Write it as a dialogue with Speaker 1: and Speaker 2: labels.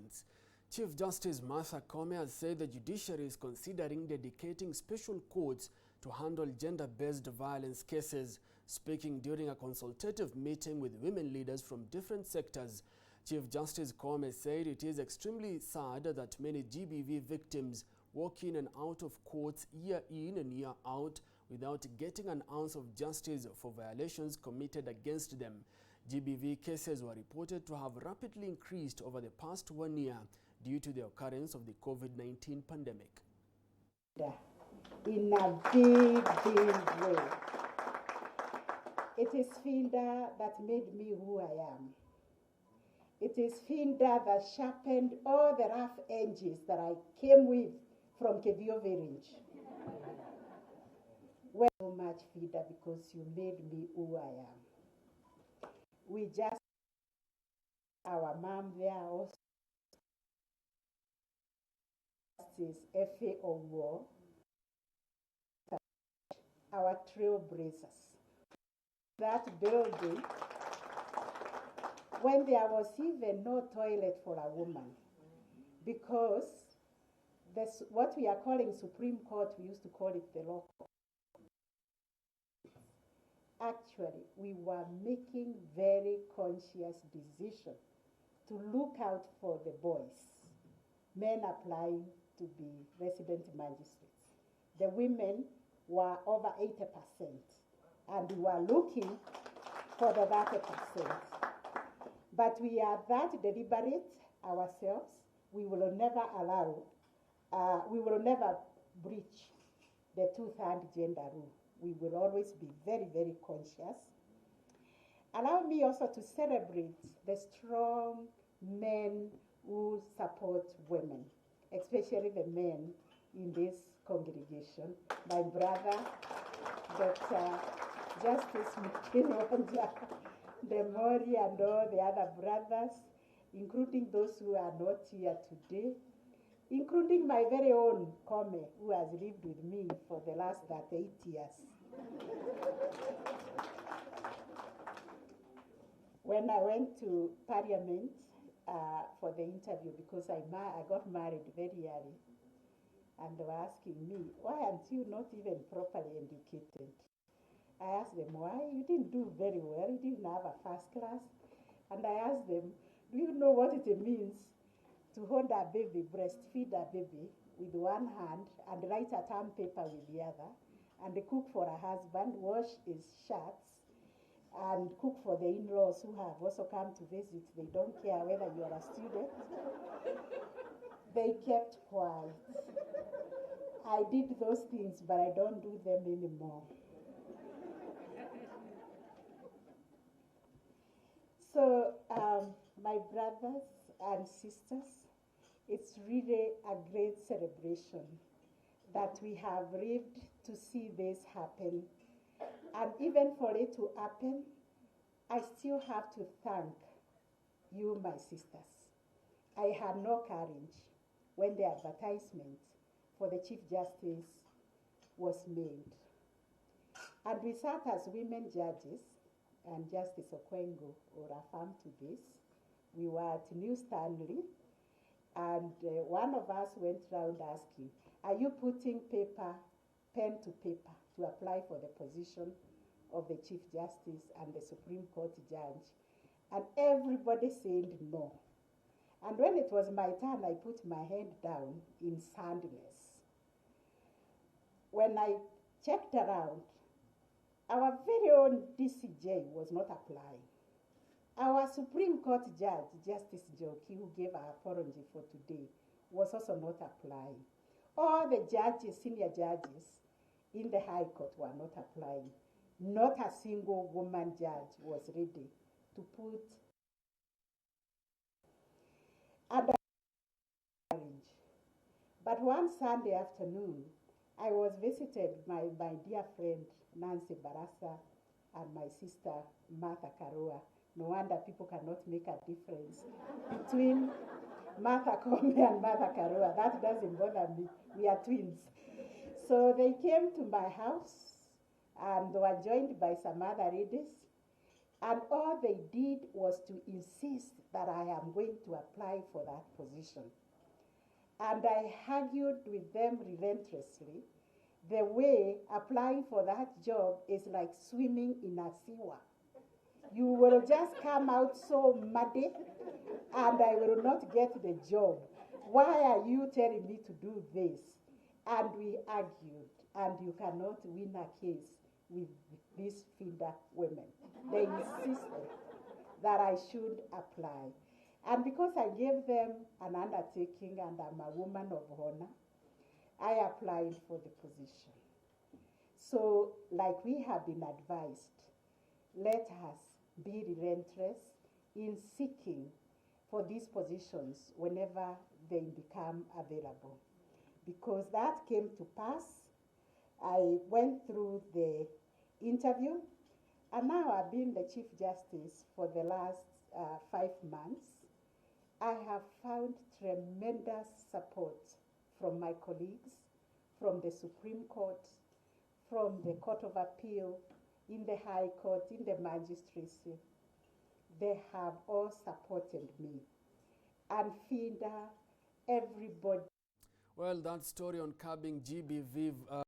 Speaker 1: violence. Chief Justice Martha Koome has said the judiciary is considering dedicating special courts to handle gender-based violence cases. Speaking during a consultative meeting with women leaders from different sectors, Chief Justice Koome said it is extremely sad that many GBV victims walk in and out of courts year in and year out without getting an ounce of justice for violations committed against them. GBV cases were reported to have rapidly increased over the past 1 year due to the occurrence of the COVID-19 pandemic.
Speaker 2: In a big, big way. It is FINDA that made me who I am. It is FINDA that sharpened all the rough edges that I came with from Gotv. Well, so much FINDA because you made me who I am. We just, our mom there also, Justice F.A. Owo, our trailblazers. That building, when there was even no toilet for a woman, because this, what we are calling Supreme Court, we used to call it the law court. Actually, we were making very conscious decision to look out for the boys, men applying to be resident magistrates. The women were over 80%, and we were looking for the 30%. But we are that deliberate ourselves. We will never allow, we will never breach the 2/3 gender rule. We will always be very, very conscious. Allow me also to celebrate the strong men who support women, especially the men in this congregation. My brother, Dr. Justice Mukirwanja, Demori, and all the other brothers, including those who are not here today, including my very own Koome, who has lived with me for the last 38 years. When I went to Parliament for the interview, because I got married very early, and they were asking me, why aren't you not even properly educated? I asked them, why? You didn't do very well, you didn't have a first class. And I asked them, do you know what it means to hold a baby, breastfeed a baby with one hand and write a term paper with the other, and cook for a husband, wash his shirts, and cook for the in-laws who have also come to visit? They don't care whether you are a student. They kept quiet. I did those things, but I don't do them anymore. So, my brothers and sisters, it's really a great celebration that we have lived to see this happen. And even for it to happen, I still have to thank you, my sisters. I had no courage when the advertisement for the Chief Justice was made. And we sat as women judges, and Justice Okwengo will affirm to this. We were at New Stanley, and one of us went around asking, are you putting pen to paper to apply for the position of the Chief Justice and the Supreme Court judge? And everybody said no. And when it was my turn, I put my head down in sadness. When I checked around, our very own DCJ was not applying. Our Supreme Court judge, Justice Joki, who gave our apology for today, was also not applying. All the judges, senior judges in the High Court were not applying. Not a single woman judge was ready to put under marriage. But one Sunday afternoon, I was visited by my dear friend Nancy Barasa and my sister Martha Koome. No wonder people cannot make a difference between Martha Koome and Martha Koome. That doesn't bother me. We are twins. So they came to my house and were joined by some other ladies. And all they did was to insist that I am going to apply for that position. And I argued with them relentlessly. The way applying for that job is like swimming in a sewer. You will just come out so muddy, and I will not get the job. Why are you telling me to do this? And we argued, and you cannot win a case with these feeder women. They insisted that I should apply. And because I gave them an undertaking and I'm a woman of honor, I applied for the position. So, like we have been advised, let us be relentless in seeking for these positions whenever they become available. Because that came to pass. I went through the interview, and now I've been the Chief Justice for the last 5 months. I have found tremendous support from my colleagues, from the Supreme Court, from the Court of Appeal, in the High Court, in the Magistracy. They have all supported me. And FIDA, everybody.
Speaker 1: Well, that story on curbing GBV